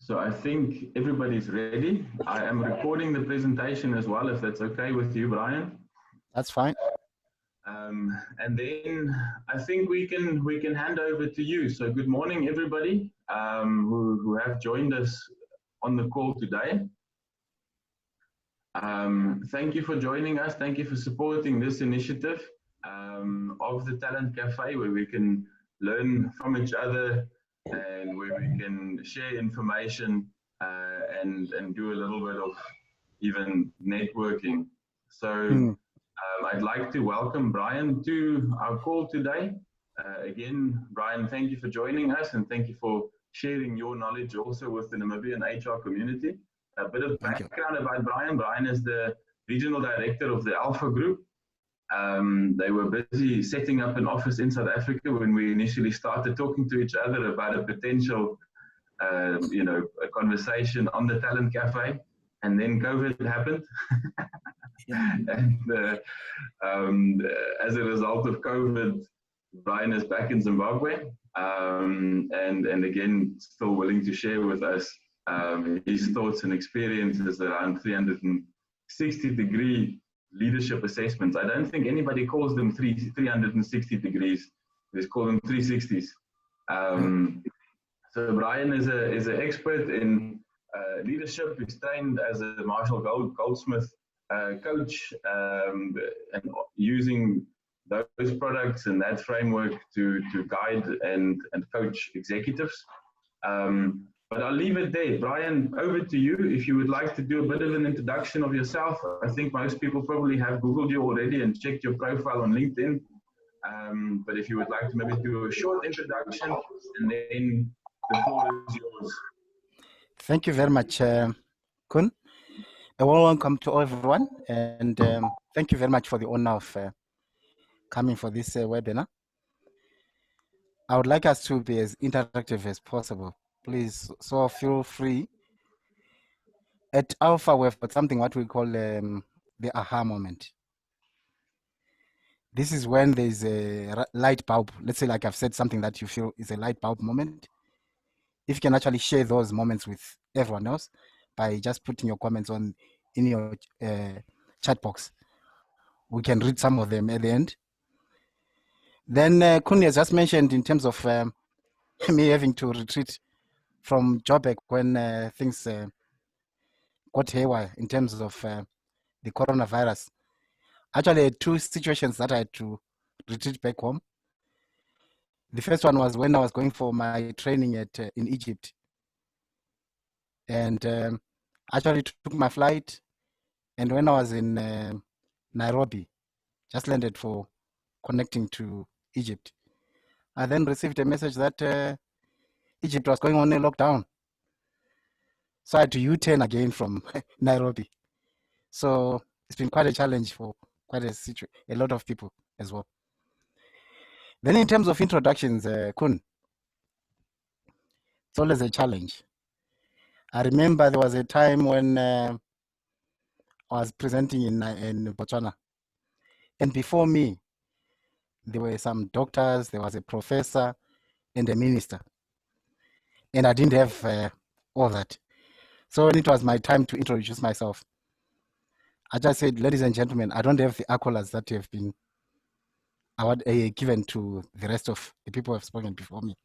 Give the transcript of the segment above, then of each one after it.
So I think everybody's ready. I am recording the presentation as well, if that's okay with you, Brian. That's fine. And then I think we can hand over to you. So good morning, everybody who have joined us on the call today. Thank you for joining us. Thank you for supporting this initiative of the Talent Cafe, where we can learn from each other and where we can share information and do a little bit of even networking. So I'd like to welcome Brian to our call today. Again, Brian, thank you for joining us and thank you for sharing your knowledge also with the Namibian HR community. A bit of background about Brian. Brian is the regional director of the Alpha Group. They were busy setting up an office in South Africa when we initially started talking to each other about a potential, a conversation on the Talent Cafe, and then COVID happened. And as a result of COVID, Brian is back in Zimbabwe, and again, still willing to share with us his thoughts and experiences around 360-degree leadership assessments. I don't think anybody calls them 360 degrees. They call them 360s. So Brian is an expert in leadership. He's trained as a Marshall Goldsmith coach, and using those products and that framework to guide and coach executives. But I'll leave it there. Brian, over to you. If you would like to do a bit of an introduction of yourself. I think most people probably have Googled you already and checked your profile on LinkedIn. But if you would like to maybe do a short introduction, and then the floor is yours. Thank you very much, Kun. A warm welcome to everyone. And thank you very much for the honor of coming for this webinar. I would like us to be as interactive as possible. Please, so feel free. At Alpha, we've got something what we call the aha moment. This is when there's a light bulb. Let's say, like I've said, something that you feel is a light bulb moment. If you can actually share those moments with everyone else by just putting your comments in your chat box, we can read some of them at the end. Then Kun has just mentioned in terms of me having to retreat from Joburg when things got haywire in terms of the coronavirus. Actually, I had two situations that I had to retreat back home. The first one was when I was going for my training in Egypt. And actually took my flight. And when I was in Nairobi, just landed for connecting to Egypt, I then received a message that Egypt was going on a lockdown. So I had to U-turn again from Nairobi. So it's been quite a challenge for quite a lot of people as well. Then in terms of introductions, Kun, it's always a challenge. I remember there was a time when I was presenting in Botswana. And before me, there were some doctors, there was a professor, and a minister. And I didn't have all that. So when it was my time to introduce myself, I just said, ladies and gentlemen, I don't have the accolades that have been given to the rest of the people who have spoken before me.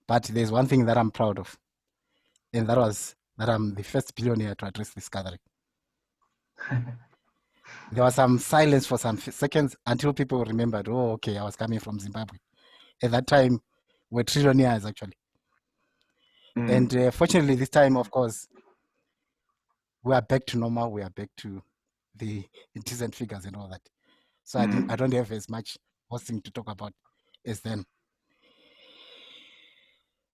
But there's one thing that I'm proud of, and that was that I'm the first billionaire to address this gathering. There was some silence for some seconds until people remembered, oh, okay, I was coming from Zimbabwe. At that time, we're trillionaires, actually. And fortunately, this time, of course, we are back to normal. We are back to the decent figures and all that. So I don't have as much hosting to talk about as then.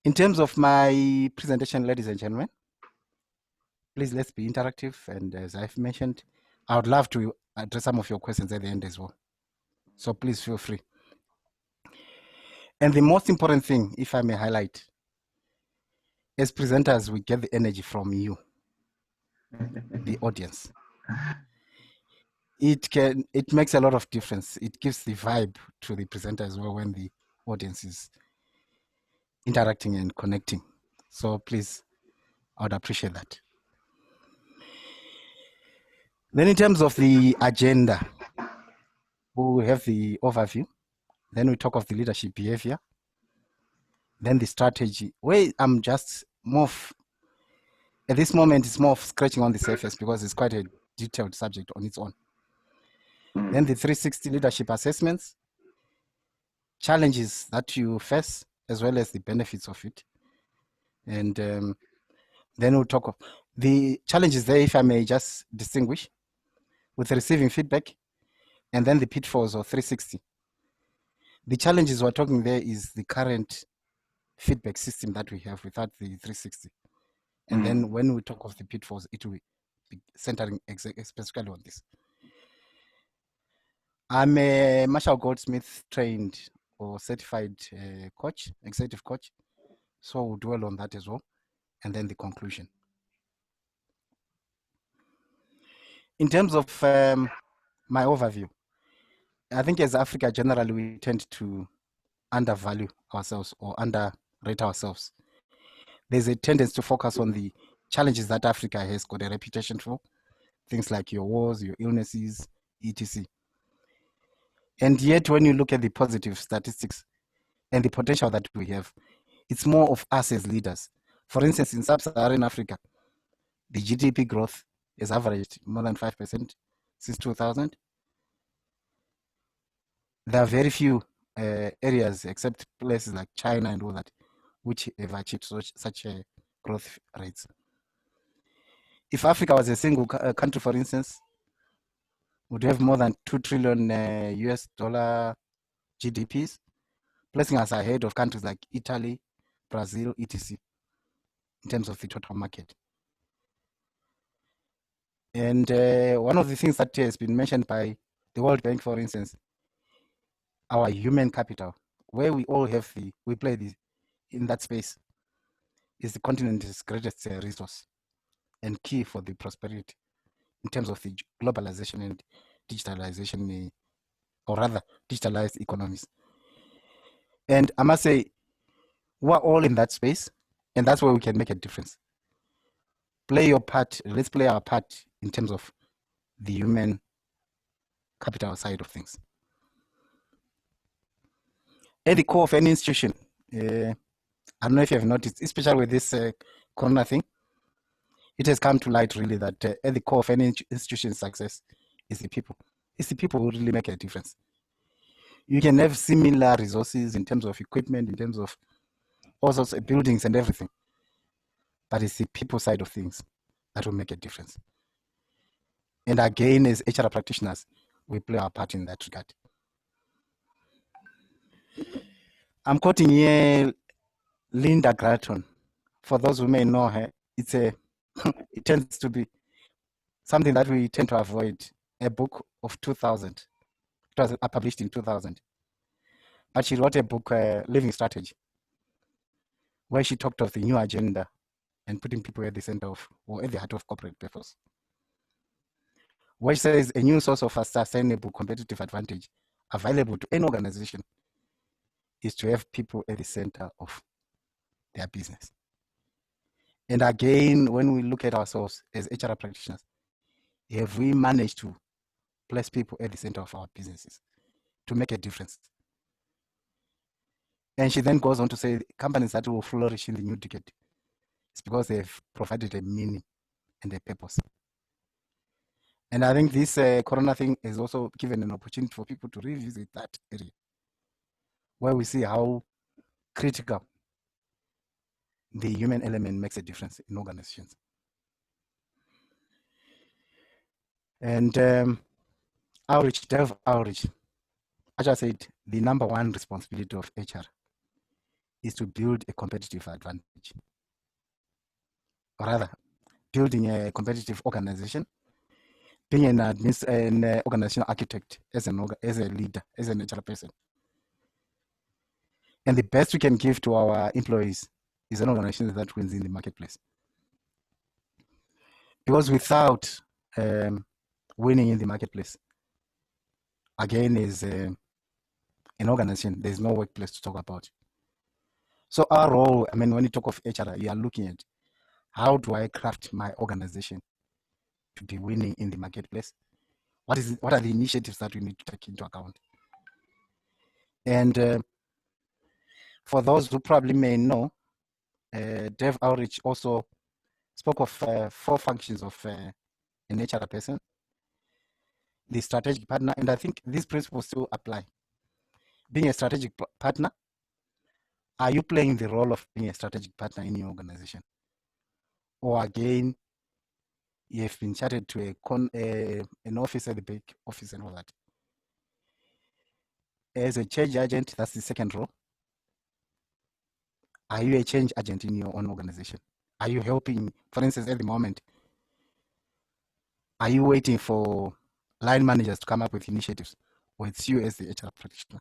In terms of my presentation, ladies and gentlemen, please let's be interactive. And as I've mentioned, I would love to address some of your questions at the end as well. So please feel free. And the most important thing, if I may highlight, as presenters, we get the energy from you, the audience. It makes a lot of difference. It gives the vibe to the presenter as well when the audience is interacting and connecting So please, I would appreciate that. Then in terms of the agenda, we have the overview. Then we talk of the leadership behavior. Then the strategy. Where I'm just at this moment, it's more of scratching on the surface because it's quite a detailed subject on its own. Then the 360 leadership assessments, challenges that you face, as well as the benefits of it. And then we'll talk of the challenges there, if I may just distinguish, with receiving feedback, and then the pitfalls of 360. The challenges we're talking there is the current feedback system that we have without the 360. And then when we talk of the pitfalls, it will be centering specifically on this. I'm a Marshall Goldsmith trained or certified coach, executive coach. So we'll dwell on that as well. And then the conclusion. In terms of my overview, I think as Africa, generally, we tend to undervalue ourselves or underrate ourselves. There's a tendency to focus on the challenges that Africa has got a reputation for, things like your wars, your illnesses, etc. And yet, when you look at the positive statistics and the potential that we have, it's more of us as leaders. For instance, in sub-Saharan Africa, the GDP growth has averaged more than 5% since 2000. There are very few areas, except places like China and all that, which have achieved such growth rates. If Africa was a single country, for instance, would have more than 2 trillion US dollar GDPs, placing us ahead of countries like Italy, Brazil, etc. in terms of the total market. And one of the things that has been mentioned by the World Bank, for instance, our human capital, where we all have we play in that space, is the continent's greatest resource and key for the prosperity in terms of the globalization and digitalization, or rather digitalized economies. And I must say, we're all in that space, and that's where we can make a difference. Play your part. Let's play our part in terms of the human capital side of things. At the core of any institution, I don't know if you have noticed, especially with this corona thing, it has come to light really that at the core of any institution's success is the people. It's the people who really make a difference. You can have similar resources in terms of equipment, in terms of all sorts of buildings and everything, but it's the people side of things that will make a difference. And again, as HR practitioners, we play our part in that regard. I'm quoting here Linda Gratton. For those who may know her, it tends to be something that we tend to avoid. A book of 2000. It was published in 2000. But she wrote a book, Living Strategy, where she talked of the new agenda and putting people at the center of, or at the heart of corporate purpose. Where she says a new source of a sustainable competitive advantage available to any organization is to have people at the center of their business. And again, when we look at ourselves as HR practitioners, have we managed to place people at the center of our businesses to make a difference? And she then goes on to say companies that will flourish in the new decade is because they've provided a meaning and a purpose. And I think this corona thing has also given an opportunity for people to revisit that area, where we see how critical the human element makes a difference in organizations. And outreach, delve outreach. As I said, the number one responsibility of HR is to build a competitive advantage. Or rather, building a competitive organization, being an organizational architect as a leader, as an HR person. And the best we can give to our employees is an organization that wins in the marketplace. Because without winning in the marketplace, again, is an organization, there's no workplace to talk about. So our role, I mean, when you talk of HR, you are looking at how do I craft my organization to be winning in the marketplace? What are the initiatives that we need to take into account? And for those who probably may know, Dev Outreach also spoke of 4 functions of an HR person, the strategic partner, and I think these principles still apply. Being a strategic partner, are you playing the role of being a strategic partner in your organization? Or again, you have been chatted to an office at the big office and all that. As a change agent, that's the second role. Are you a change agent in your own organization? Are you helping, for instance, at the moment, are you waiting for line managers to come up with initiatives? Or it's you as the HR practitioner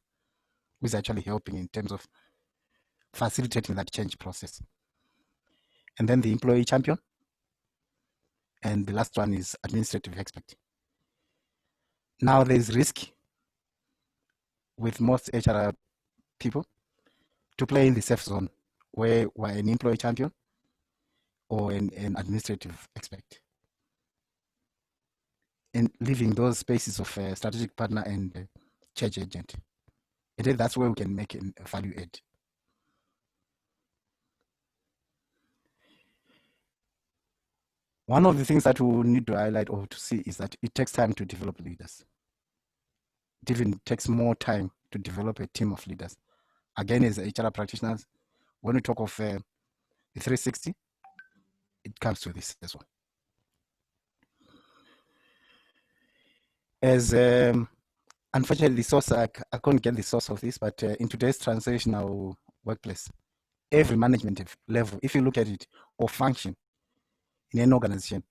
who is actually helping in terms of facilitating that change process? And then the employee champion. And the last one is administrative expert. Now there's risk with most HR people to play in the safe zone where we're an employee champion or an administrative expert, and leaving those spaces of strategic partner and change agent. And then that's where we can make a value add. One of the things that we need to highlight or to see is that it takes time to develop leaders. It even takes more time to develop a team of leaders. Again, as HR practitioners, when we talk of the 360, it comes to this as well. As unfortunately, the source, I couldn't get the source of this, but in today's transitional workplace, every management level, if you look at it, or function in an organization,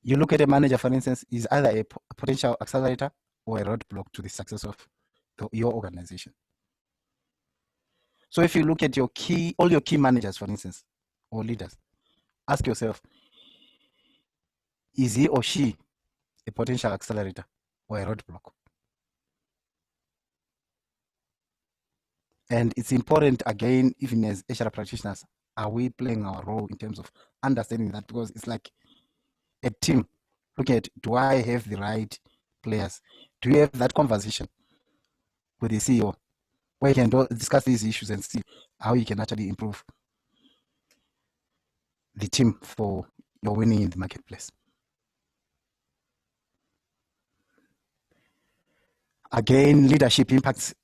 you look at a manager, for instance, is either a potential accelerator or a roadblock to the success of your organization. So if you look at all your key managers, for instance, or leaders, ask yourself, is he or she a potential accelerator or a roadblock? And it's important, again, even as HR practitioners, are we playing our role in terms of understanding that? Because it's like a team. Look at, do I have the right players? Do you have that conversation with the CEO where you can discuss these issues and see how you can actually improve the team for your winning in the marketplace? Again, leadership impacts,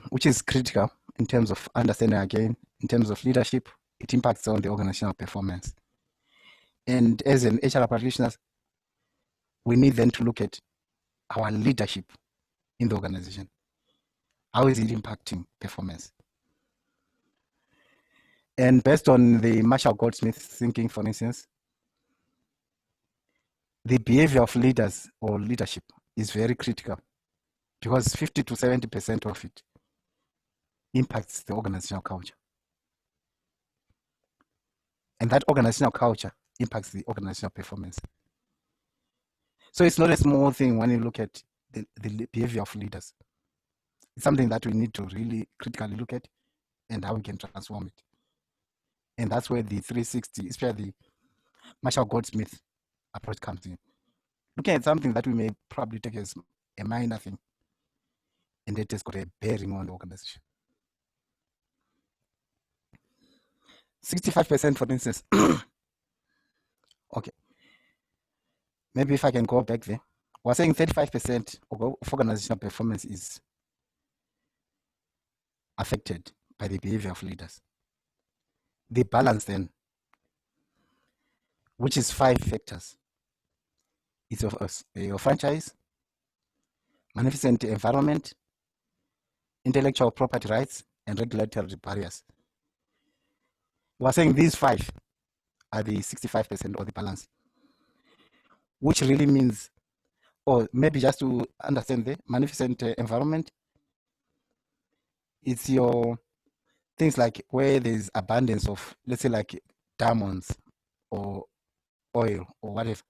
which is critical in terms of understanding, again, in terms of leadership, it impacts on the organizational performance. And as an HR practitioners, we need then to look at our leadership in the organization. How is it impacting performance? And based on the Marshall Goldsmith thinking, for instance, the behavior of leaders or leadership is very critical because 50 to 70% of it impacts the organizational culture. And that organizational culture impacts the organizational performance. So it's not a small thing when you look at the behavior of leaders. It's something that we need to really critically look at and how we can transform it. And that's where the 360, especially the Marshall Goldsmith approach comes in. Looking at something that we may probably take as a minor thing, and it has got a bearing on the organization. 65%, for instance. Okay. Maybe if I can go back there. We're saying 35% of organizational performance is affected by the behavior of leaders. The balance then, which is 5 factors. It's of us, your franchise, magnificent environment, intellectual property rights, and regulatory barriers. We're saying these 5 are the 65% or the balance, which really means, or maybe just to understand the magnificent environment, it's your things like where there's abundance of, let's say, like diamonds or oil or whatever.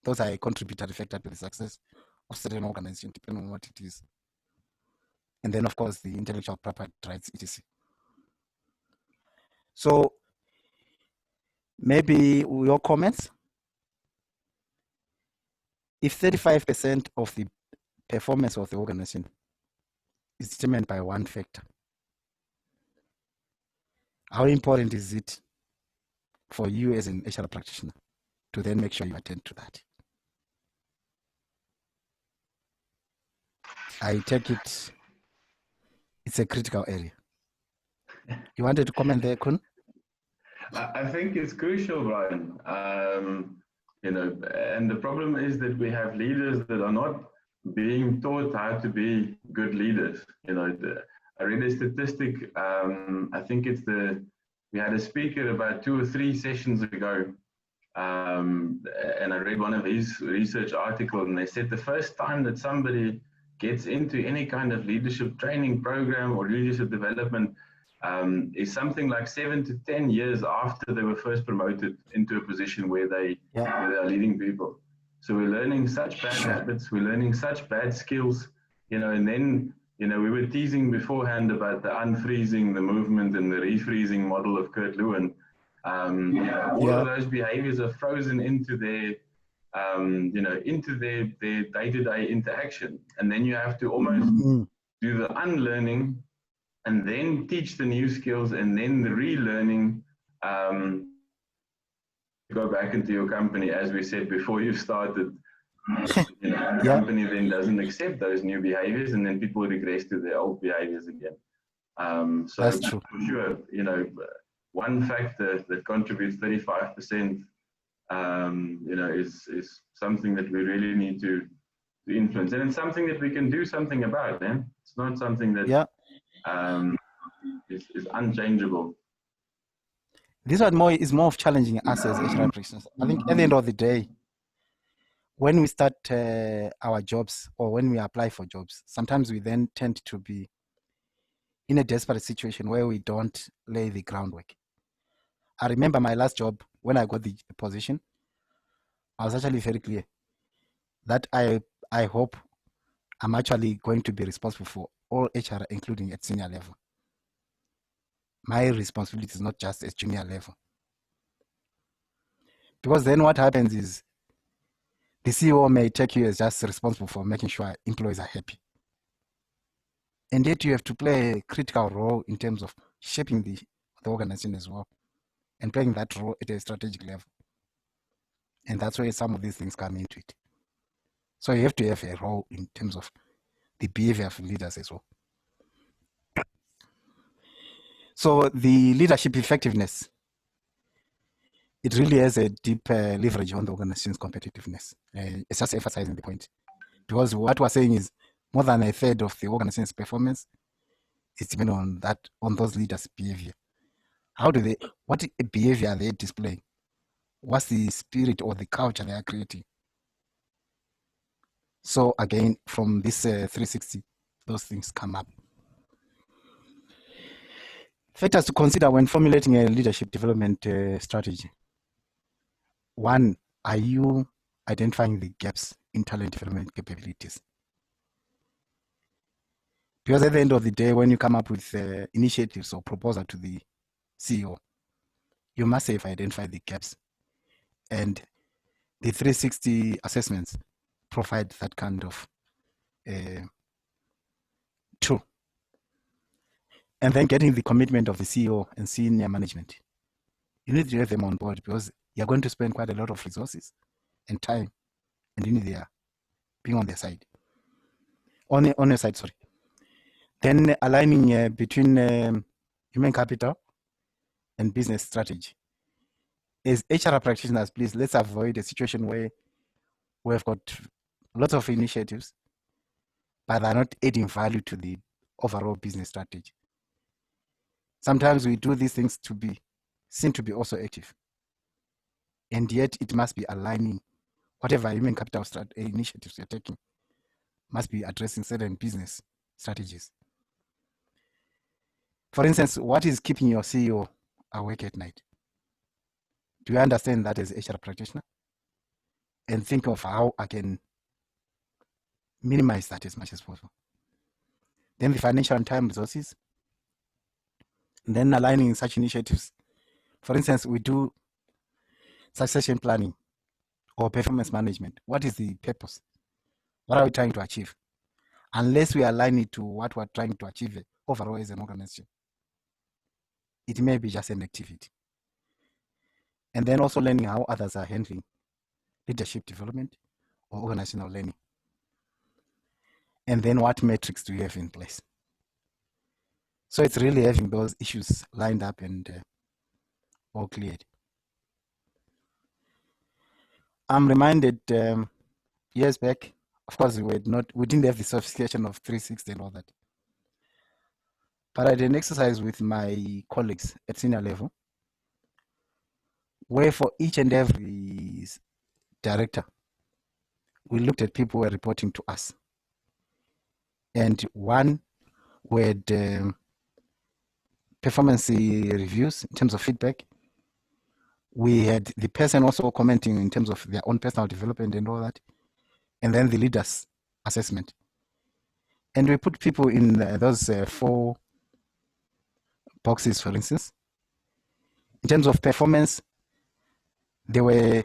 Those are a contributory factor to the success of certain organization, depending on what it is. And then, of course, the intellectual property rights, etc. So maybe your comments. If 35% of the performance of the organization is determined by one factor, how important is it for you as an HR practitioner to then make sure you attend to that? I take it's a critical area. You wanted to comment there, Kun? I think it's crucial, Brian. And the problem is that we have leaders that are not being taught how to be good leaders. I read a statistic. I think we had a speaker about 2 or 3 sessions ago, and I read one of his research articles, and they said the first time that somebody gets into any kind of leadership training program or leadership development is something like 7 to 10 years after they were first promoted into a position where they are leading people. So we're learning such bad habits, we're learning such bad skills, and then, we were teasing beforehand about the unfreezing the movement and the refreezing model of Kurt Lewin. All of those behaviors are frozen into their day-to-day interaction. And then you have to almost do the unlearning and then teach the new skills, and then the relearning. Go back into your company, as we said before you started. The company then doesn't accept those new behaviors, and then people regress to their old behaviors again. So that's true. For sure, one factor that contributes 35%, is something that we really need to influence, and it's something that we can do something about. Man, it's not something that is unchangeable. This one is more of challenging us as HR practitioners. I think at the end of the day, when we start our jobs or when we apply for jobs, sometimes we then tend to be in a desperate situation where we don't lay the groundwork. I remember my last job, when I got the position, I was actually very clear that I hope I'm actually going to be responsible for all HR, including at senior level. My responsibility is not just at junior level. Because then what happens is the CEO may take you as just responsible for making sure employees are happy. And yet you have to play a critical role in terms of shaping the organization as well, and playing that role at a strategic level. And that's where some of these things come into it. So you have to have a role in terms of the behavior of leaders as well. So the leadership effectiveness, it really has a deep leverage on the organization's competitiveness. It's just emphasizing the point. Because what we're saying is more than a third of the organization's performance is dependent on those leaders' behavior. What behavior are they displaying? What's the spirit or the culture they are creating? So again, from this 360, those things come up. Factors to consider when formulating a leadership development strategy. One, are you identifying the gaps in talent development capabilities? Because at the end of the day, when you come up with initiatives or proposal to the CEO, you must have identified the gaps. And the 360 assessments provide that kind of tool. And then getting the commitment of the CEO and senior management. You need to have them on board, because you're going to spend quite a lot of resources and time, and you need their being on their side. On your side, sorry. Then aligning between human capital and business strategy. As HR practitioners, please, let's avoid a situation where we've got lots of initiatives, but they're not adding value to the overall business strategy. Sometimes we do these things to be seen to be also active, and yet it must be aligning. Whatever human capital initiatives you're taking must be addressing certain business strategies. For instance, what is keeping your CEO awake at night? Do you understand that as a HR practitioner? And think of how I can minimize that as much as possible. Then the financial and time resources. And then aligning such initiatives For instance, we do succession planning or performance management. What is the purpose? What are we trying to achieve? Unless we align it to what we're trying to achieve overall as an organization, it may be just an activity. And then also learning how others are handling leadership development or organizational learning. And then what metrics do you have in place? So it's really having those issues lined up and all cleared. I'm reminded years back, of course, we didn't have the sophistication of 360 and all that. But I did an exercise with my colleagues at senior level, where for each and every director, we looked at people who were reporting to us. And one with performance reviews in terms of feedback. We had the person also commenting in terms of their own personal development and all that. And then the leaders assessment. And we put people in those 4 boxes, for instance. In terms of performance, there were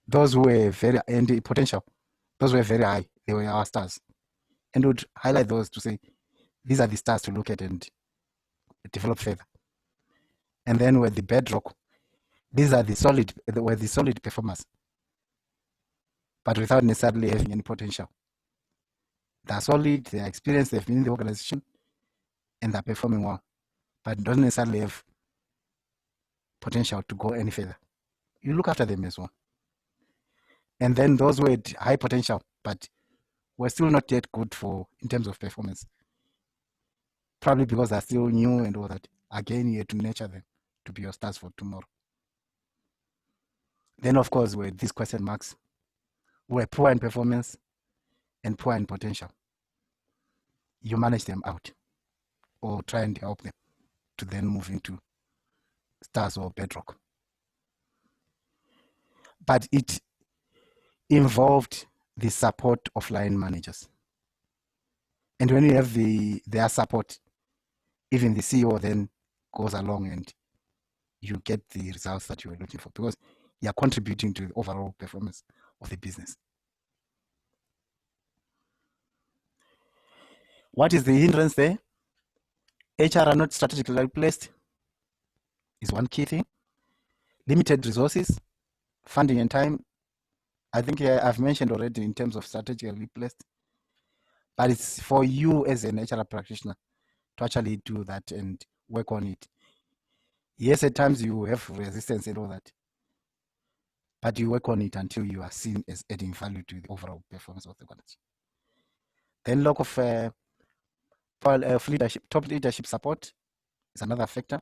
those who were very, and the potential, those were very high. They were our stars. And would highlight those to say, these are the stars to look at and develop further. And then with the bedrock, these are the solid performers, but without necessarily having any potential. They're solid, they're experienced, they've been in the organization, and they're performing well, but don't necessarily have potential to go any further. You look after them as well. And then those who had high potential, but were still not yet good in terms of performance, probably because they're still new and all that. Again, you have to nurture them to be your stars for tomorrow. Then, of course, with these question marks, were poor in performance and poor in potential. You manage them out or try and help them to then move into stars or bedrock. But it involved the support of line managers. And when you have their support, even the CEO then goes along and you get the results that you were looking for, because you are contributing to the overall performance of the business. What is the hindrance there? HR are not strategically placed is one key thing. Limited resources, funding and time. I think I've mentioned already in terms of strategically placed, but it's for you as an HR practitioner to actually do that and work on it. Yes, at times you have resistance and all that, but you work on it until you are seen as adding value to the overall performance of the organization. Then lack of leadership, top leadership support is another factor.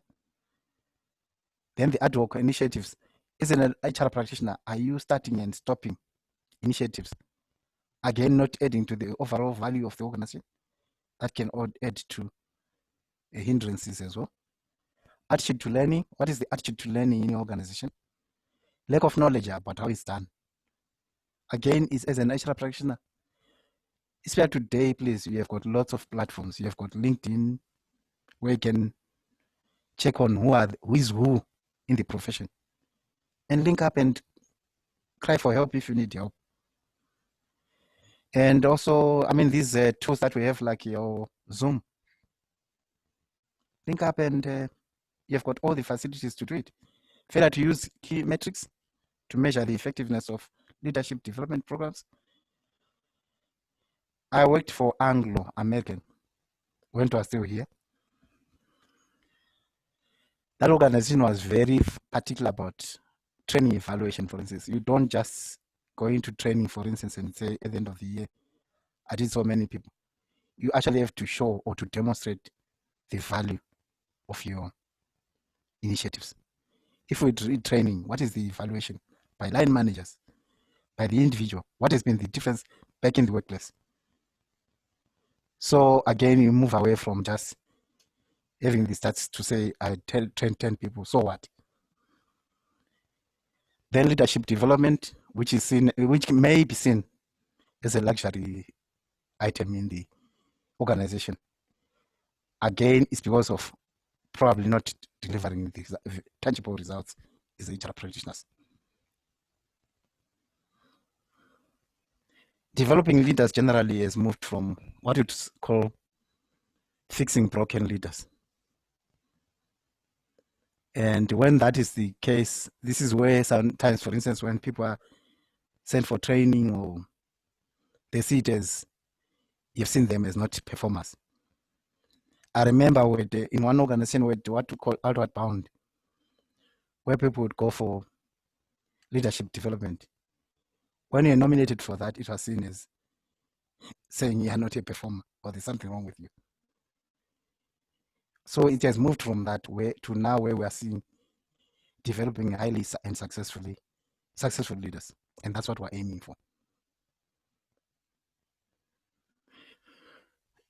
Then the ad hoc initiatives. As an HR practitioner, are you starting and stopping initiatives? Again, not adding to the overall value of the organization. That can add to hindrances as well. Attitude to learning. What is the attitude to learning in your organization? Lack of knowledge about how it's done. Again, is as an HR practitioner, especially today, please, you have got lots of platforms. You have got LinkedIn, where you can check on who is who in the profession, and link up and cry for help if you need help. And also, I mean, these tools that we have, like your Zoom, link up and you've got all the facilities to do it. Failure to use key metrics to measure the effectiveness of leadership development programs. I worked for Anglo-American when I was still here. That organization was very particular about training evaluation, for instance. You don't just go into training, for instance, and say at the end of the year, I did so many people. You actually have to show or to demonstrate the value of your initiatives. If we read training, what is the evaluation? By line managers, by the individual. What has been the difference back in the workplace? So again, you move away from just having the stats to say, I trained 10 people, so what? Then leadership development, which may be seen as a luxury item in the organization. Again, it's because of probably not delivering the tangible results is HR practitioners. Developing leaders generally has moved from what you'd call fixing broken leaders. And when that is the case, this is where sometimes, for instance, when people are sent for training, or they see it as, you've seen them as not performers. I remember in one organization with what we call outward bound, where people would go for leadership development. When you're nominated for that, it was seen as saying you are not a performer, or there's something wrong with you. So it has moved from that way to now where we are seeing developing highly and successful leaders. And that's what we're aiming for.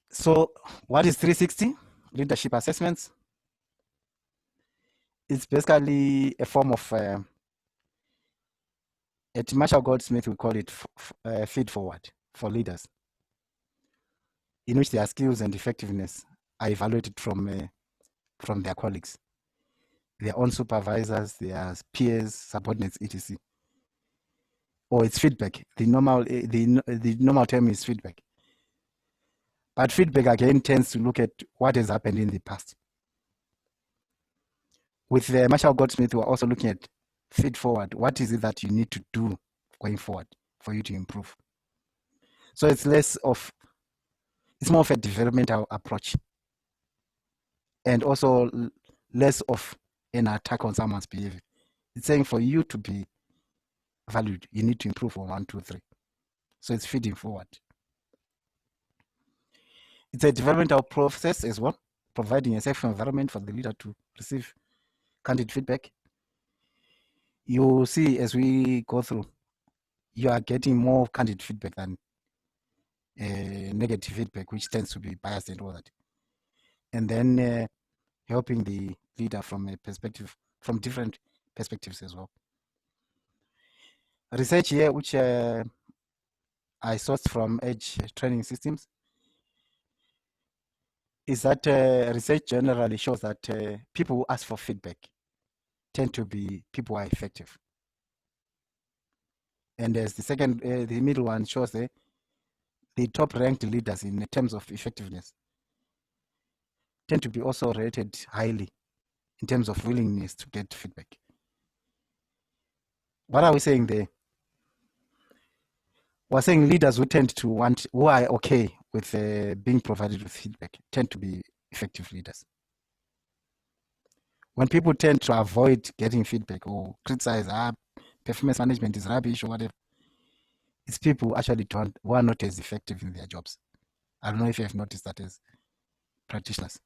So what is 360 leadership assessments? It's basically a form of, at Marshall Goldsmith, we call it feed forward for leaders, in which their skills and effectiveness are evaluated from their colleagues, their own supervisors, their peers, subordinates, etc. Or it's feedback. The normal term is feedback. But feedback again tends to look at what has happened in the past. With Marshall Goldsmith, we're also looking at feed forward. What is it that you need to do going forward for you to improve? So it's more of a developmental approach, and also less of an attack on someone's behavior. It's saying for you to be valued, you need to improve on 1, 2, 3. So it's feeding forward. It's a developmental process as well, providing a safe environment for the leader to receive candid feedback. You see, as we go through, you are getting more candid feedback than negative feedback, which tends to be biased and all that. And then helping the leader from different perspectives as well. Research here, which I sourced from Edge Training Systems, is that research generally shows that people who ask for feedback tend to be people who are effective. And as the middle one shows there, the top ranked leaders in terms of effectiveness tend to be also rated highly in terms of willingness to get feedback. What are we saying there? We're saying leaders who are okay with being provided with feedback tend to be effective leaders. When people tend to avoid getting feedback or criticize, performance management is rubbish or whatever, it's people who actually who are not as effective in their jobs. I don't know if you have noticed that as practitioners.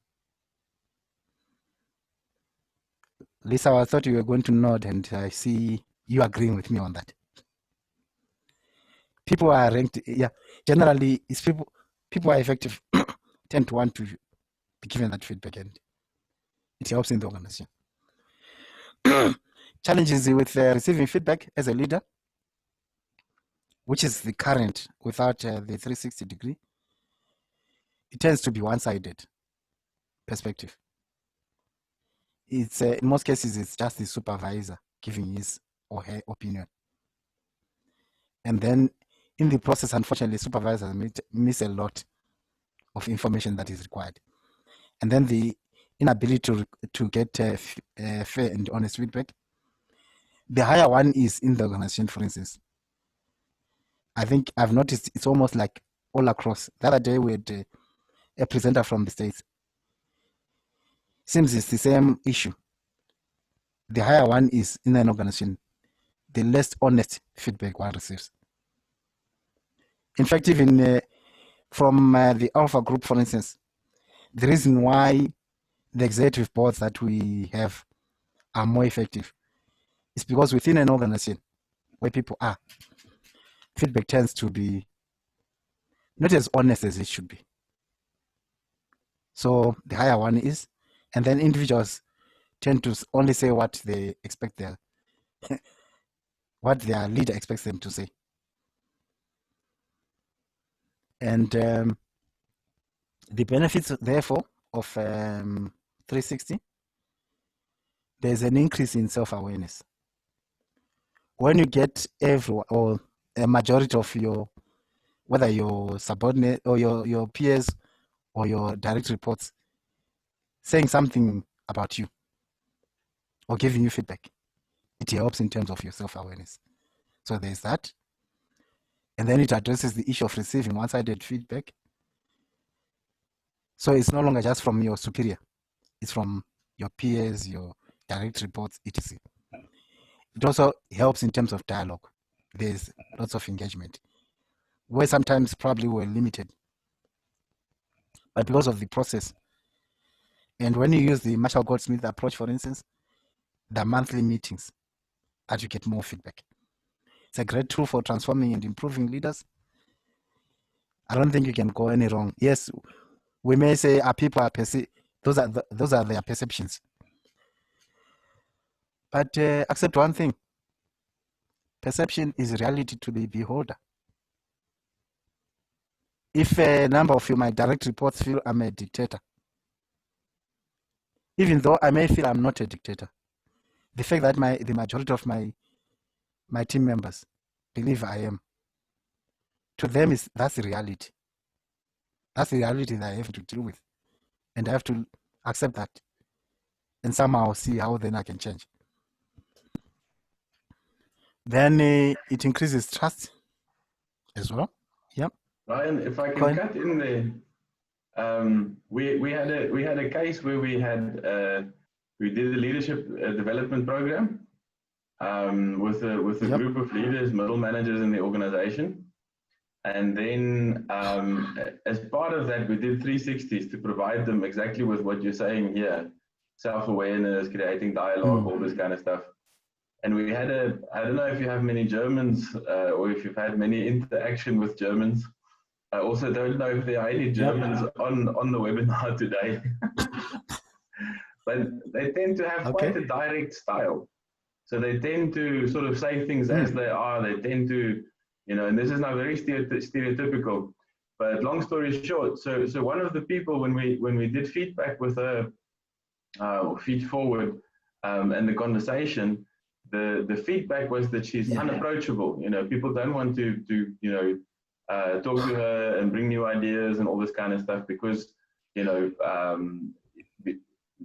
Lisa, I thought you were going to nod, and I see you agreeing with me on that. People are ranked, generally, it's people who are effective tend to want to be given that feedback, and it helps in the organization. Challenges with receiving feedback as a leader, which is the current without the 360 degree, it tends to be one-sided perspective. It's in most cases, it's just the supervisor giving his or her opinion. And then in the process, unfortunately, supervisors miss a lot of information that is required. And then the inability to get fair and honest feedback. The higher one is in the organization, for instance. I think I've noticed it's almost like all across. The other day we had a presenter from the States. Seems it's the same issue. The higher one is in an organization, the less honest feedback one receives. In fact, even from the Alpha Group, for instance, the reason why the executive boards that we have are more effective is because within an organization where people are, feedback tends to be not as honest as it should be. So the higher one is, and then individuals tend to only say what they expect what their leader expects them to say. And the benefits, therefore, of 360 there's an increase in self-awareness. When you get everyone or a majority of your, whether your subordinate or your peers or your direct reports, saying something about you or giving you feedback, it helps in terms of your self-awareness. So there's that. And then it addresses the issue of receiving one-sided feedback. So it's no longer just from your superior, it's from your peers, your direct reports, etc. It also helps in terms of dialogue. There's lots of engagement, where sometimes probably we're limited, but because of the process. And when you use the Marshall Goldsmith approach, for instance, the monthly meetings, that you get more feedback. It's a great tool for transforming and improving leaders. I don't think you can go any wrong. Yes, we may say our people are those are their perceptions. But accept one thing: perception is reality to the beholder. If a number of you, my direct reports, feel I'm a dictator, even though I may feel I'm not a dictator, the fact that the majority of my team members believe I am, to them that's the reality. That's the reality that I have to deal with, and I have to accept that, and somehow see how then I can change. Then it increases trust as well. Yep. Ryan, if I can cut in there, we had a case where we did a leadership development program with a group of leaders, middle managers in the organization. And then as part of that, we did 360s to provide them exactly with what you're saying here: self-awareness, creating dialogue, all this kind of stuff. And we had I don't know if you have many Germans or if you've had many interaction with Germans. I also don't know if there are any Germans on the webinar today. But they tend to have quite a direct style. So they tend to sort of say things as they are. They tend to, and this is now very stereotypical. But long story short, so one of the people, when we did feedback with her, feed forward, and the conversation, the feedback was that she's unapproachable. People don't want to talk to her and bring new ideas and all this kind of stuff because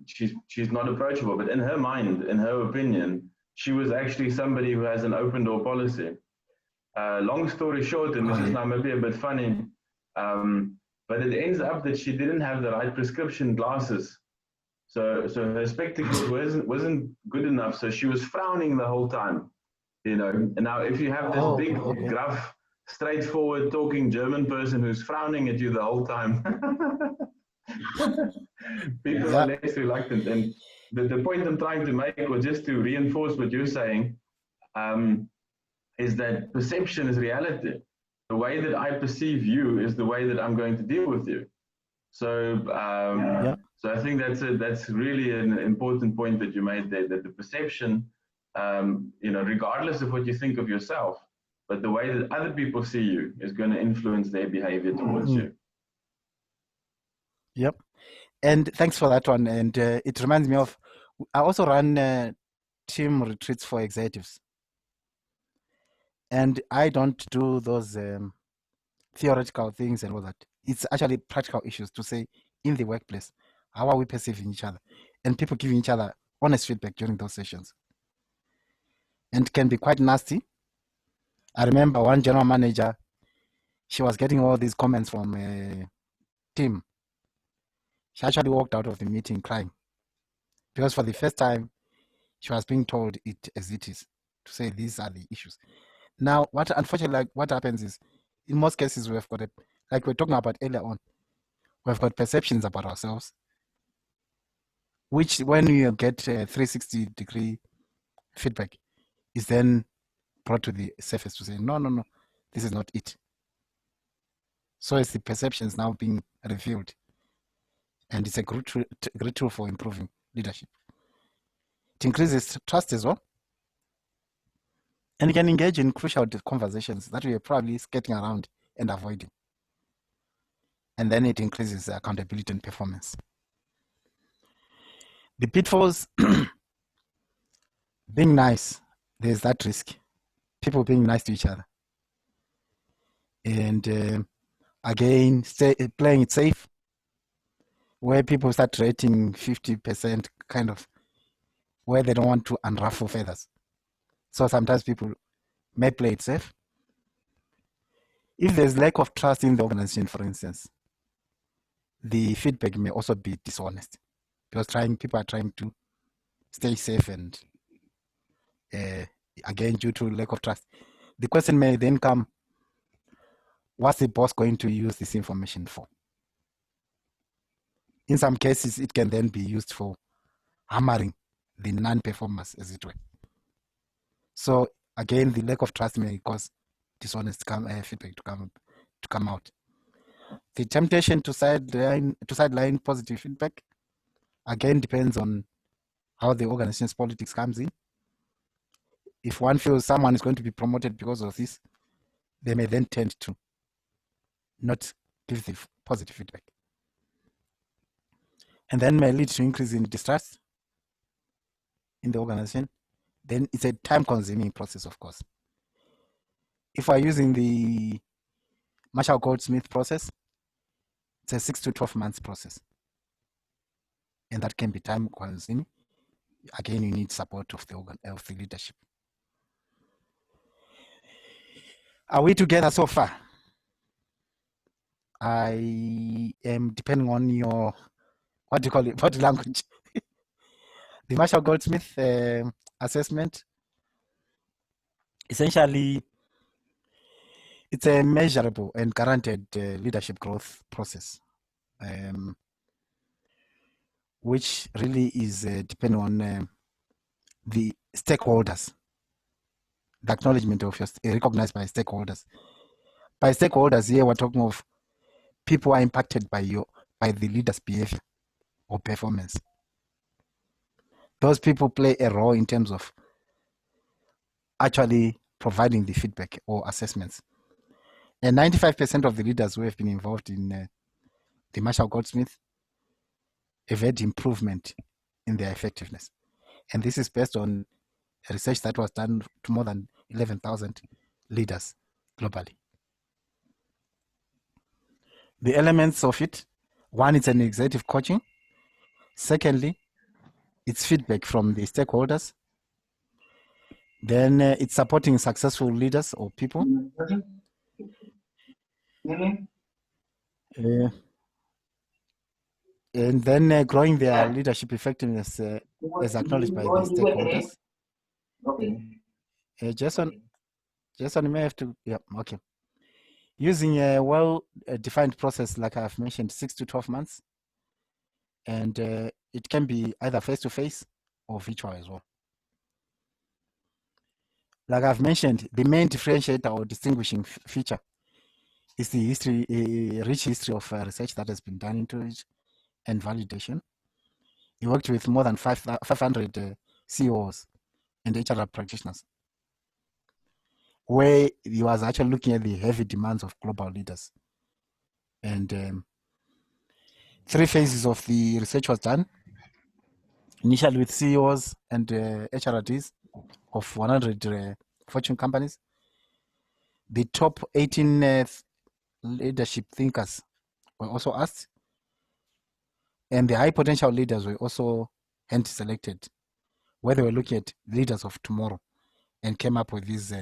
she's not approachable. But in her mind, in her opinion, she was actually somebody who has an open door policy. Long story short, and this is now maybe a bit funny, but it ends up that she didn't have the right prescription glasses. So her spectacles wasn't good enough. So she was frowning the whole time. And now if you have this big, gruff, straightforward talking German person who's frowning at you the whole time, people are less reluctant. And the point I'm trying to make, or just to reinforce what you're saying, is that perception is reality. The way that I perceive you is the way that I'm going to deal with you. So, so I think that's really an important point that you made there, that the perception, regardless of what you think of yourself, but the way that other people see you is going to influence their behavior towards you. Yep. And thanks for that one. And it reminds me of, I also run team retreats for executives. And I don't do those theoretical things and all that. It's actually practical issues to say in the workplace, how are we perceiving each other? And people giving each other honest feedback during those sessions. And can be quite nasty. I remember one general manager, she was getting all these comments from a team. She actually walked out of the meeting crying because for the first time, she was being told it as it is, to say these are the issues. Now, unfortunately, what happens is, in most cases, we've got like we're talking about earlier on, we've got perceptions about ourselves, which when you get 360-degree feedback, is then brought to the surface to say, no, this is not it. So it's the perceptions now being revealed. And it's a great tool for improving leadership. It increases trust as well. And you can engage in crucial conversations that we are probably skirting around and avoiding. And then it increases accountability and performance. The pitfalls Being nice, there's that risk. People being nice to each other. And again, playing it safe, where people start rating 50% kind of, where they don't want to unruffle feathers. So sometimes people may play it safe. If there's lack of trust in the organization, for instance, the feedback may also be dishonest, because people are trying to stay safe, and again, due to lack of trust, the question may then come, what's the boss going to use this information for? In some cases, it can then be used for hammering the non-performers, as it were. So again, the lack of trust may cause dishonest feedback to come out. The temptation to sideline positive feedback again depends on how the organization's politics comes in. If one feels someone is going to be promoted because of this, they may then tend to not give the positive feedback, and then may lead to increase in distrust in the organization. Then it's a time-consuming process, of course. If we're using the Goldsmith process, it's a 6 to 12 months process, and that can be time-consuming. Again, you need support of the leadership. Are we together so far? I am depending on your, what do you call it, body language. The Goldsmith assessment, essentially, it's a measurable and guaranteed leadership growth process, which really is depending on the stakeholders, the acknowledgement of recognized by stakeholders. By stakeholders here, we're talking of people who are impacted by the leader's behavior or performance. Those people play a role in terms of actually providing the feedback or assessments. And 95% of the leaders who have been involved in the Goldsmith have had improvement in their effectiveness. And this is based on research that was done to more than 11,000 leaders globally. The elements of it, one, it's an executive coaching. Secondly, it's feedback from the stakeholders. Then it's supporting successful leaders or people. And then growing their leadership effectiveness as acknowledged by the stakeholders. Jason, you may have to, yeah, okay. Using a well-defined process, like I've mentioned, 6 to 12 months. And it can be either face-to-face or virtual as well. Like I've mentioned, the main differentiator or distinguishing feature is the rich history of research that has been done into it and validation. He worked with more than 500 CEOs and HR practitioners, where he was actually looking at the heavy demands of global leaders. And 3 phases of the research was done, initially with CEOs and HRDs of 100 Fortune companies. The top 18 leadership thinkers were also asked, and the high potential leaders were also hand-selected, where they were looking at leaders of tomorrow and came up with these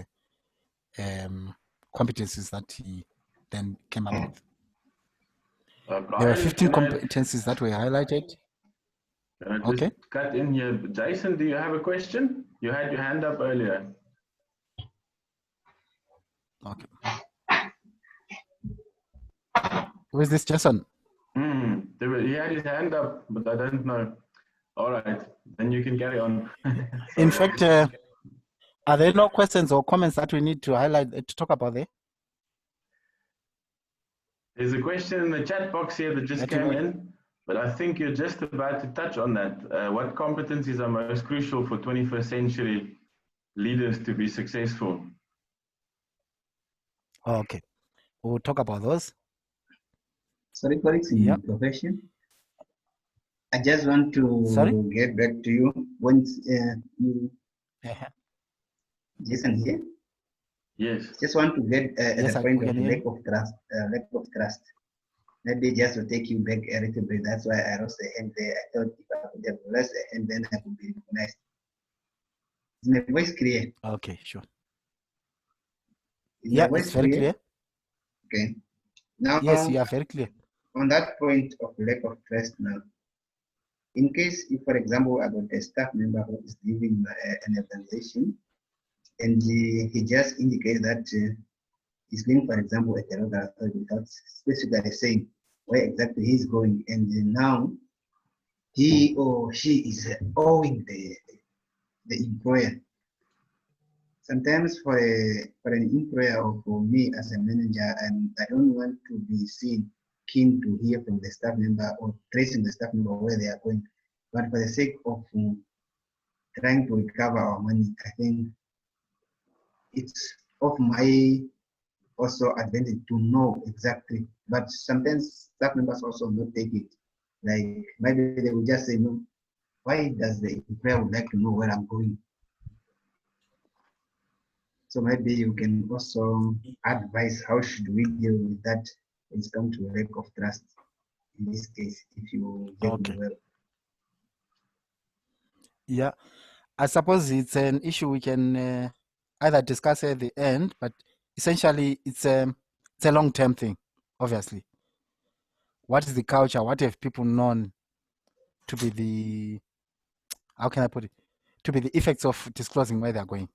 competencies that he then came up with. There were 15 competencies that were highlighted. Okay. Cut in here. Jason, do you have a question? You had your hand up earlier. Okay. Who is this, Jason? He had his hand up, but I don't know. All right, then you can carry on. In fact, are there no questions or comments that we need to highlight to talk about there? There's a question in the chat box here that just came in, but I think you're just about to touch on that. What competencies are most crucial for 21st century leaders to be successful? Okay, we'll talk about those. Sorry, colleagues in profession. I just want to get back to you once you Jason here. Yes. Just want to get at Yes, the we point of can hear lack you. of trust. Lack of trust. Maybe just to take you back a little bit. That's why I lost a hand there. I thought if I could have lost a hand, then I could be recognized. Is my voice clear? Okay, sure. Is Yeah, my voice it's very clear. Okay. Now, Yes, you are very clear. on that point of lack of trust now, in case if, for example, I got a staff member who is leaving an organization and he just indicates that he's going, for example, at the local authority without specifically saying where exactly he's going, and now he or she is owing the employer. Sometimes for an employer or for me as a manager, and I don't want to be seen keen to hear from the staff member or tracing the staff member where they are going. But for the sake of trying to recover our money, I think it's of my also advantage to know exactly. But sometimes staff members also not take it. Like maybe they will just say, no, why does the employer would like to know where I'm going? So maybe you can also advise how should we deal with that when it comes to lack of trust in this case, if you get me Okay. well. Yeah, I suppose it's an issue we can either discuss at the end, but essentially it's a long-term thing, obviously. What is the culture? What have people known to be the, how can I put it, to be the effects of disclosing where they're going?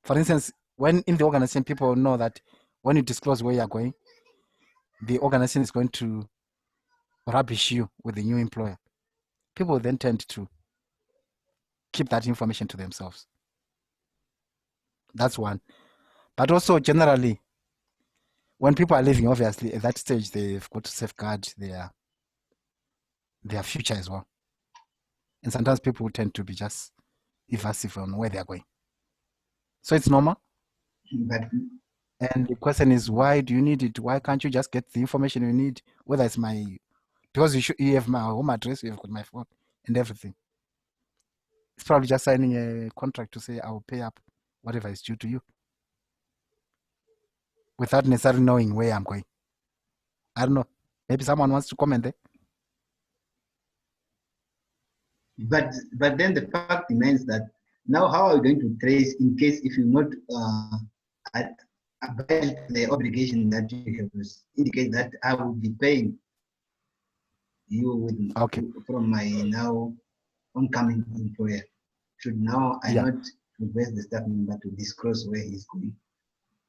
For instance, when in the organization, people know that when you disclose where you're going, the organization is going to rubbish you with the new employer. People then tend to keep that information to themselves. That's one. But also generally, when people are leaving, obviously at that stage they've got to safeguard their future as well. And sometimes people tend to be just evasive on where they are going. So it's normal. But And the question is, why do you need it? Why can't you just get the information you need? Whether it's because you have my home address, you have got my phone and everything. It's probably just signing a contract to say I will pay up whatever is due to you, without necessarily knowing where I'm going. I don't know. Maybe someone wants to comment there. but then the fact remains that now how are you going to trace in case if you not abide the obligation that you have indicate that I will be paying you with Okay. from my now oncoming employer? Should now I Yeah. not request the staff member to disclose where he's going?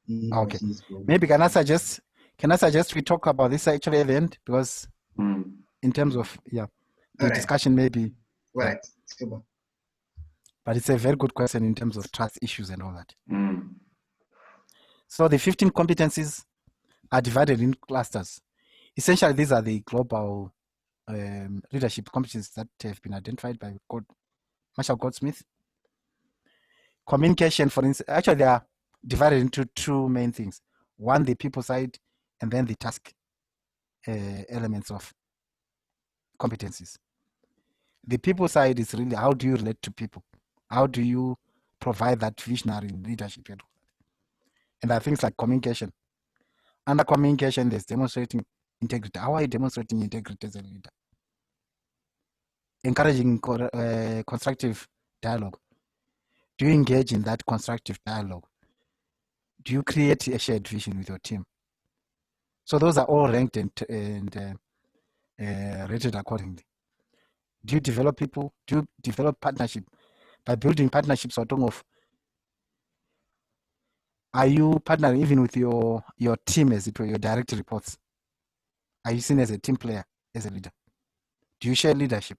He or Okay. she is going. Maybe can I suggest we talk about this actually at the end, because in terms of the Alright. discussion maybe. All right. Super. But it's a very good question in terms of trust issues and all that. So the 15 competencies are divided in clusters. Essentially, these are the global leadership competencies that have been identified by Marshall Goldsmith. Communication, for instance, actually they are divided into two main things. One, the people side, and then the task elements of competencies. The people side is really how do you relate to people? How do you provide that visionary leadership? And there are things like communication. Under communication, there's demonstrating integrity. How are you demonstrating integrity as a leader? Encouraging constructive dialogue. Do you engage in that constructive dialogue? Do you create a shared vision with your team? So those are all ranked and rated accordingly. Do you develop people? Do you develop partnership? By building partnerships, are you partnering even with your team, as it were, your direct reports? Are you seen as a team player, as a leader? Do you share leadership,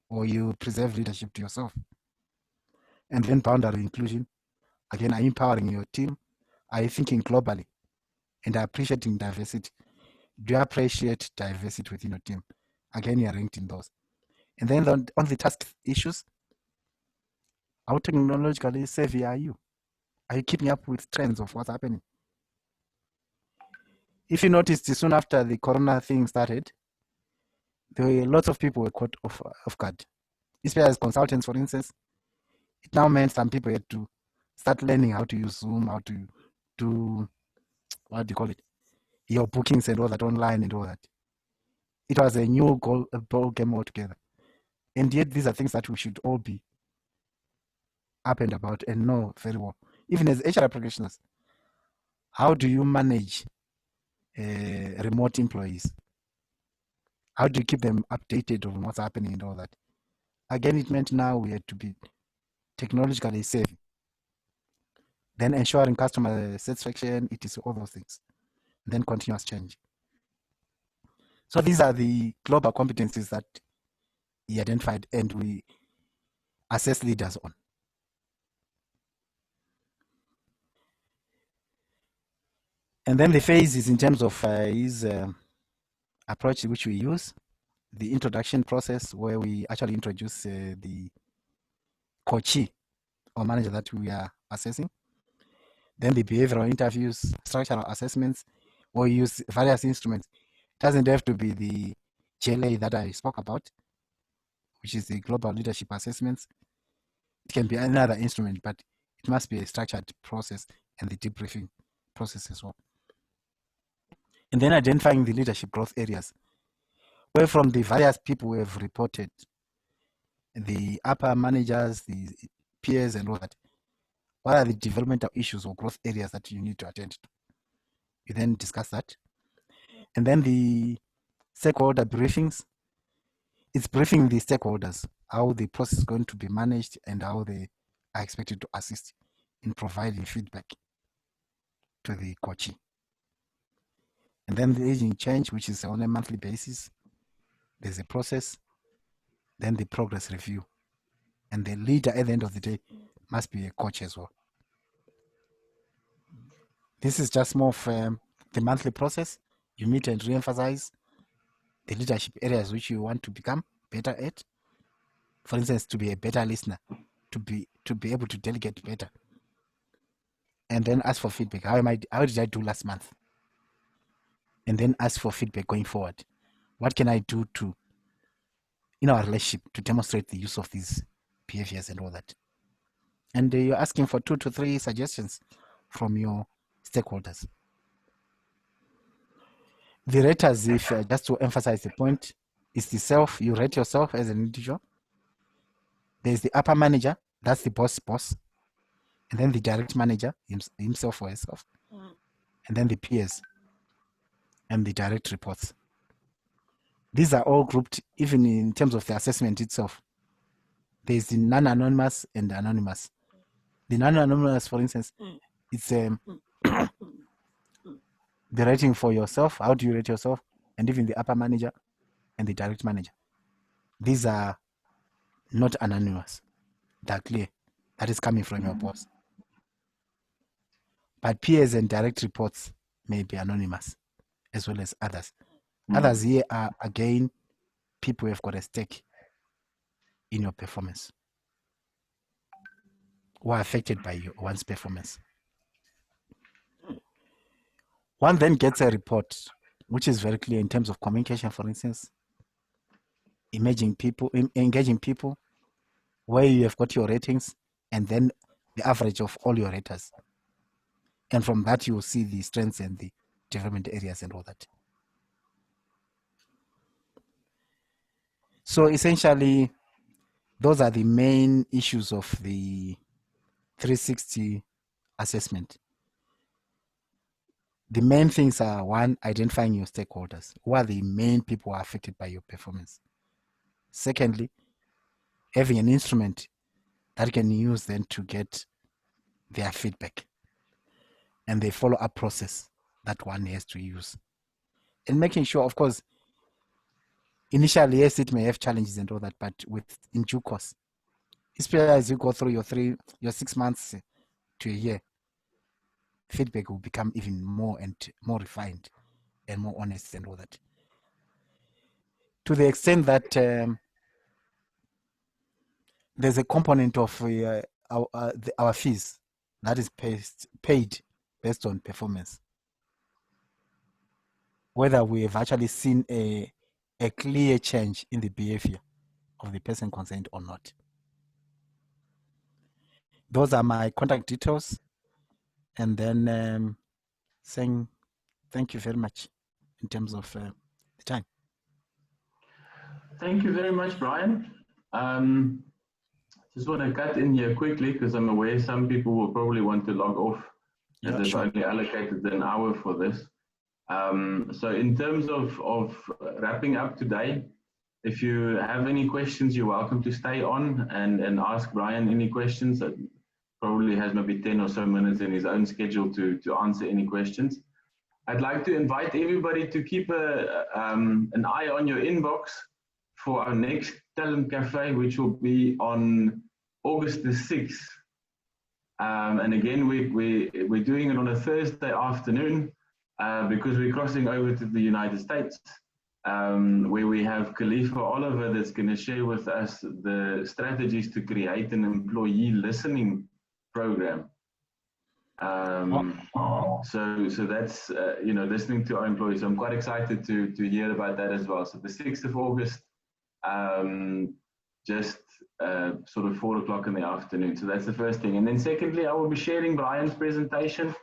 or you preserve leadership to yourself? And then boundary inclusion. Again, are you empowering your team? Are you thinking globally and appreciating diversity? Do you appreciate diversity within your team? Again, you are ranked in those. And then on the task issues, how technologically savvy are you? Are you keeping up with trends of what's happening? If you noticed, soon after the corona thing started, there were lots of people were caught off guard. Especially as consultants, for instance, It now meant some people had to start learning how to use Zoom, how to do, what do you call it, your bookings and all that online and all that. It was a new ball game altogether. And yet these are things that we should all be up and about and know very well. Even as HR practitioners, how do you manage remote employees? How do you keep them updated on what's happening and all that? Again, it meant now we had to be technologically savvy. Then ensuring customer satisfaction, it is all those things. Then continuous change. So these are the global competencies that he identified and we assess leaders on. And then the phases in terms of his approach which we use, the introduction process where we actually introduce the coachee or manager that we are assessing. Then the behavioral interviews, structural assessments, or use various instruments. It doesn't have to be the GLA that I spoke about, which is the global leadership assessments. It can be another instrument, but it must be a structured process and the debriefing process as well. And then identifying the leadership growth areas, where from the various people who have reported, the upper managers, the peers and all that, what are the developmental issues or growth areas that you need to attend to? You then discuss that. And then the stakeholder briefings, it's briefing the stakeholders, how the process is going to be managed and how they are expected to assist in providing feedback to the coachee. And then the aging change, which is on a monthly basis. There's a process, then the progress review. And the leader at the end of the day must be a coach as well. This is just more of the monthly process. You meet and re-emphasize the leadership areas which you want to become better at. For instance, to be a better listener, to be able to delegate better. And then ask for feedback. How did I do last month? And then ask for feedback going forward. What can I do in our relationship to demonstrate the use of these behaviors and all that? And you're asking for 2 to 3 suggestions from your stakeholders. The raters, if just to emphasize the point, is the self. You rate yourself as an individual. There's the upper manager, that's the boss, and then the direct manager, himself or herself, and then the peers and the direct reports. These are all grouped even in terms of the assessment itself. There's the non-anonymous and the anonymous. The non-anonymous, for instance, it's the rating for yourself. How do you rate yourself? And even the upper manager and the direct manager. These are not anonymous. They're clear. That is coming from your boss. But peers and direct reports may be anonymous, as well as others. Others here are, again, people who have got a stake in your performance, who are affected by one's performance. One then gets a report, which is very clear in terms of communication, for instance, engaging people, where you have got your ratings, and then the average of all your raters. And from that, you will see the strengths and the development areas and all that. So essentially, those are the main issues of the 360 assessment. The main things are, 1, identifying your stakeholders. Who are the main people who are affected by your performance? Secondly, having an instrument that can use then to get their feedback and the follow-up process that one has to use. And making sure, of course, initially, yes, it may have challenges and all that, but in due course, especially as you go through your 6 months to a year, feedback will become even more and more refined and more honest and all that. To the extent that there's a component of our fees that is paid based on performance. Whether we have actually seen a clear change in the behavior of the person concerned or not. those are my contact details. And then saying thank you very much in terms of the time. Thank you very much, Brian. Just want to cut in here quickly because I'm aware some people will probably want to log off as they've only allocated an hour for this. So in terms of wrapping up today, if you have any questions, you're welcome to stay on and ask Brian any questions. That probably has maybe 10 or so minutes in his own schedule to answer any questions. I'd like to invite everybody to keep an eye on your inbox for our next Talent Cafe, which will be on August the 6th. And again, we're doing it on a Thursday afternoon because we're crossing over to the United States, where we have Khalifa Oliver that's going to share with us the strategies to create an employee listening program. So that's, listening to our employees. So I'm quite excited to hear about that as well. So the 6th of August, just sort of 4 o'clock in the afternoon. So that's the first thing. And then secondly, I will be sharing Brian's presentation,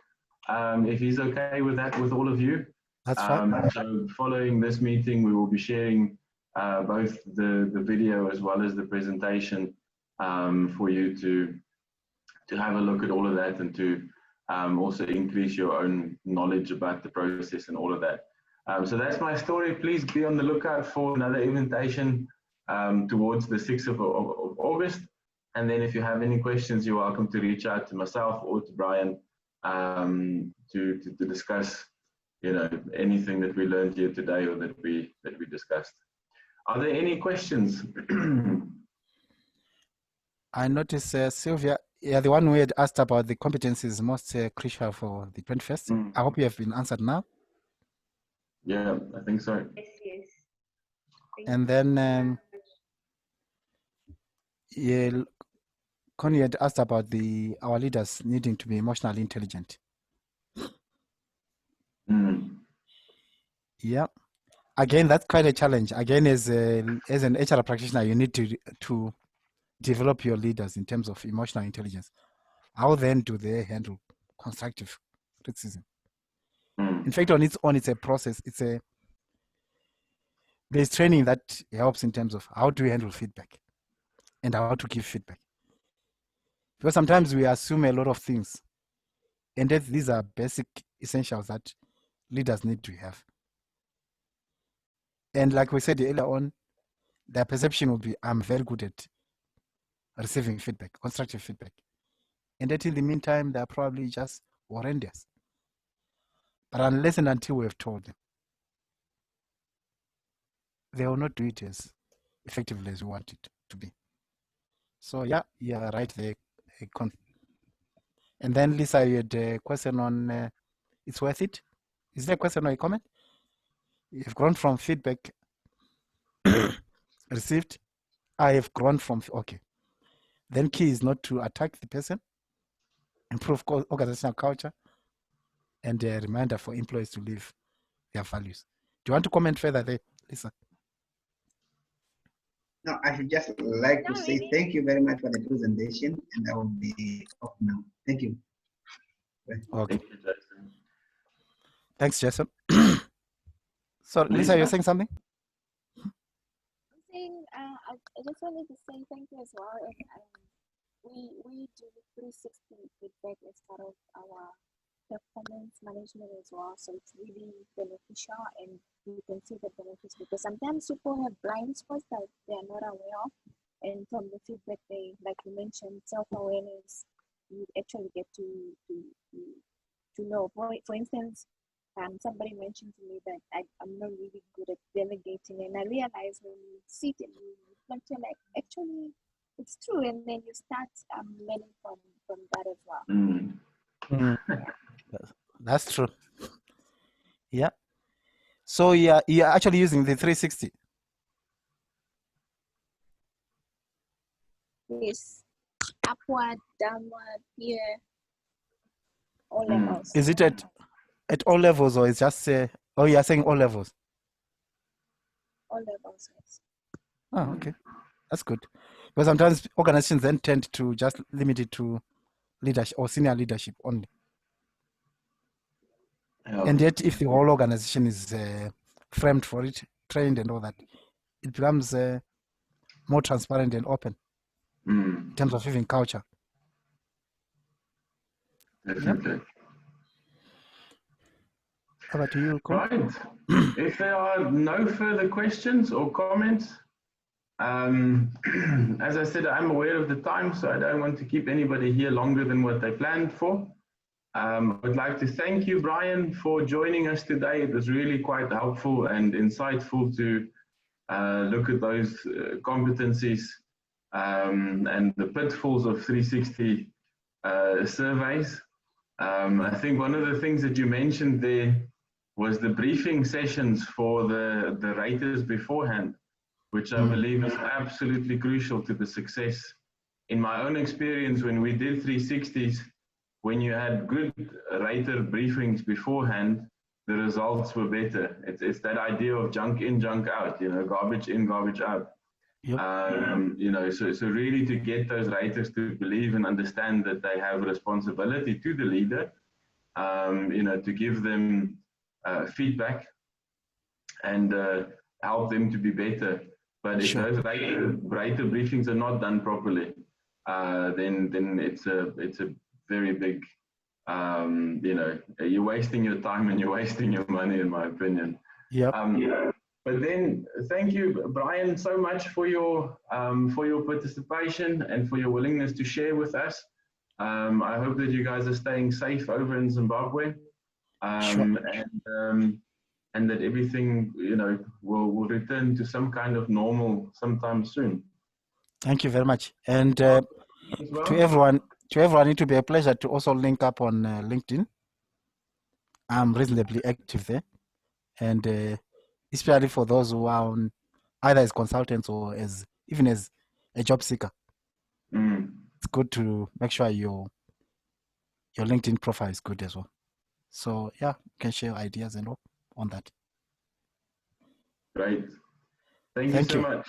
if he's okay with that with all of you. That's fine. So following this meeting, we will be sharing both the video as well as the presentation for you to have a look at all of that and to also increase your own knowledge about the process and all of that. So that's my story. Please be on the lookout for another invitation towards the 6th of August. And then if you have any questions, you're welcome to reach out to myself or to Brian to discuss, anything that we learned here today or that we discussed. Are there any questions? I noticed Sylvia, the one who had asked about the competencies most crucial for the 21st. I hope you have been answered now. Yeah, I think so. Yes. And then Connie had asked about our leaders needing to be emotionally intelligent. Yeah. Again, that's quite a challenge. Again, as an HR practitioner, you need to develop your leaders in terms of emotional intelligence. How then do they handle constructive criticism? In fact, on its own, it's a process. There's training that helps in terms of how to handle feedback and how to give feedback. Because sometimes we assume a lot of things, and that these are basic essentials that leaders need to have. And like we said earlier on, their perception will be, I'm very good at receiving feedback, constructive feedback. And that in the meantime, they're probably just horrendous. But unless and until we have told them, they will not do it as effectively as we want it to be. So yeah, you're right there. And then Lisa, you had a question on it's worth it. Is there a question or a comment? You've grown from feedback received. I have grown from, okay. Then key is not to attack the person, improve organizational culture, and a reminder for employees to live their values. Do you want to comment further there, Lisa? No, I should just like to say thank you very much for the presentation, and I will be off now. Thank you. Okay. Thank you, Jason. Thanks, Jason. So, Lisa, you're saying something? I just wanted to say thank you as well. And we do 360 feedback as part of our performance management as well. So it's really beneficial, and you can see the benefits because sometimes people have blind spots that they are not aware of. And from the feedback, they, like you mentioned, self-awareness, you actually get to know. For instance, somebody mentioned to me that I'm not really good at delegating, and I realized when you sit and you reflect, you're like, actually, it's true, and then you start learning from that as well. That's true. Yeah. So you're actually using the 360. Yes. Upward, downward, here, all levels. Is it at all levels, or it's just oh, you're saying all levels? All levels, yes. Oh, okay. That's good. Because sometimes organizations then tend to just limit it to leadership or senior leadership only. Yeah. And yet, if the whole organization is framed for it, trained and all that, it becomes more transparent and open in terms of even culture. Definitely. How about you, Cole? Right. If there are no further questions or comments, as I said, I'm aware of the time, so I don't want to keep anybody here longer than what they planned for. I would like to thank you, Brian, for joining us today. It was really quite helpful and insightful to look at those competencies and the pitfalls of 360 surveys. I think one of the things that you mentioned there was the briefing sessions for the raters beforehand, which I believe is absolutely crucial to the success. In my own experience, when we did 360s, when you had good rater briefings beforehand, the results were better. It's that idea of junk in, junk out, you know, garbage in, garbage out. Yep. You know, so really to get those raters to believe and understand that they have a responsibility to the leader, you know, to give them feedback and help them to be better. But if those rater briefings are not done properly, then it's a very big, you know, you're wasting your time and you're wasting your money, in my opinion. Yep. But then, thank you, Brian, so much for your participation and for your willingness to share with us. I hope that you guys are staying safe over in Zimbabwe, and that everything, you know, will return to some kind of normal sometime soon. Thank you very much. And to everyone, it will be a pleasure to also link up on LinkedIn. I'm reasonably active there, and especially for those who are on either as consultants or as even as a job seeker. It's good to make sure your LinkedIn profile is good as well. So yeah, you can share ideas and all on that. Great. Thank you so much.